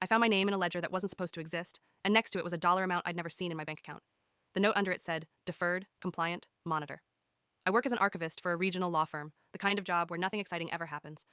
I found my name in a ledger that wasn't supposed to exist, and next to it was a dollar amount I'd never seen in my bank account. The note under it said, Deferred, Compliant, Monitor. I work as an archivist for a regional law firm, the kind of job where nothing exciting ever happens.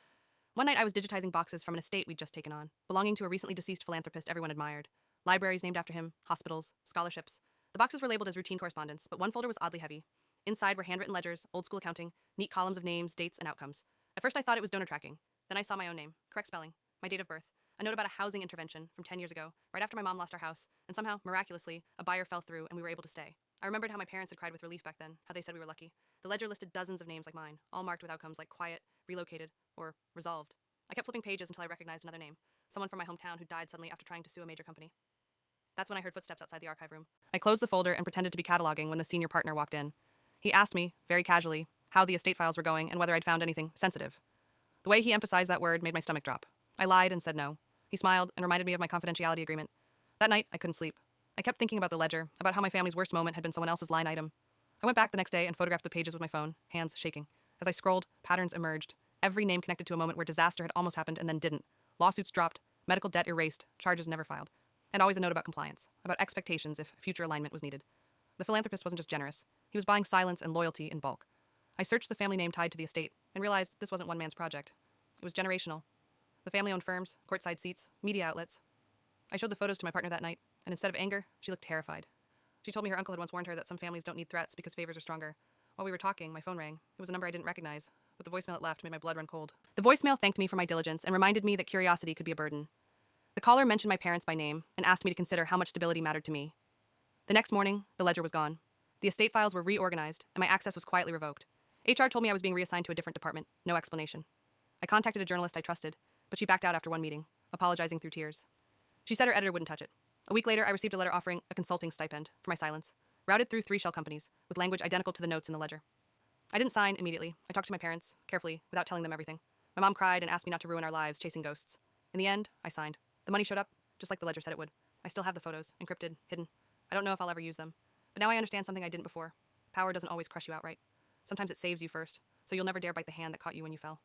One night I was digitizing boxes from an estate we'd just taken on, belonging to a recently deceased philanthropist everyone admired. Libraries named after him, hospitals, scholarships. The boxes were labeled as routine correspondence, but one folder was oddly heavy. Inside were handwritten ledgers, old school accounting, neat columns of names, dates, and outcomes. At first I thought it was donor tracking. Then I saw my own name, correct spelling, my date of birth, a note about a housing intervention from 10 years ago, right after my mom lost our house, and somehow, miraculously, a buyer fell through and we were able to stay. I remembered how my parents had cried with relief back then, how they said we were lucky. The ledger listed dozens of names like mine, all marked with outcomes like quiet, relocated, or resolved. I kept flipping pages until I recognized another name, someone from my hometown who died suddenly after trying to sue a major company. That's when I heard footsteps outside the archive room. I closed the folder and pretended to be cataloging when the senior partner walked in. He asked me, very casually, how the estate files were going and whether I'd found anything sensitive. The way he emphasized that word made my stomach drop. I lied and said no. He smiled and reminded me of my confidentiality agreement. That night, I couldn't sleep. I kept thinking about the ledger, about how my family's worst moment had been someone else's line item. I went back the next day and photographed the pages with my phone, hands shaking. As I scrolled, patterns emerged. Every name connected to a moment where disaster had almost happened and then didn't. Lawsuits dropped, medical debt erased, charges never filed. And always a note about compliance, about expectations if future alignment was needed. The philanthropist wasn't just generous. He was buying silence and loyalty in bulk. I searched the family name tied to the estate and realized this wasn't one man's project. It was generational. The family owned firms, courtside seats, media outlets. I showed the photos to my partner that night, and instead of anger, she looked terrified. She told me her uncle had once warned her that some families don't need threats because favors are stronger. While we were talking, my phone rang. It was a number I didn't recognize, but the voicemail it left made my blood run cold. The voicemail thanked me for my diligence and reminded me that curiosity could be a burden. The caller mentioned my parents by name and asked me to consider how much stability mattered to me. The next morning, the ledger was gone. The estate files were reorganized, and my access was quietly revoked. HR told me I was being reassigned to a different department, no explanation. I contacted a journalist I trusted, but she backed out after one meeting, apologizing through tears. She said her editor wouldn't touch it. A week later, I received a letter offering a consulting stipend for my silence, routed through 3 shell companies, with language identical to the notes in the ledger. I didn't sign immediately. I talked to my parents, carefully, without telling them everything. My mom cried and asked me not to ruin our lives chasing ghosts. In the end, I signed. The money showed up, just like the ledger said it would. I still have the photos, encrypted, hidden. I don't know if I'll ever use them. But now I understand something I didn't before. Power doesn't always crush you outright. Sometimes it saves you first, so you'll never dare bite the hand that caught you when you fell.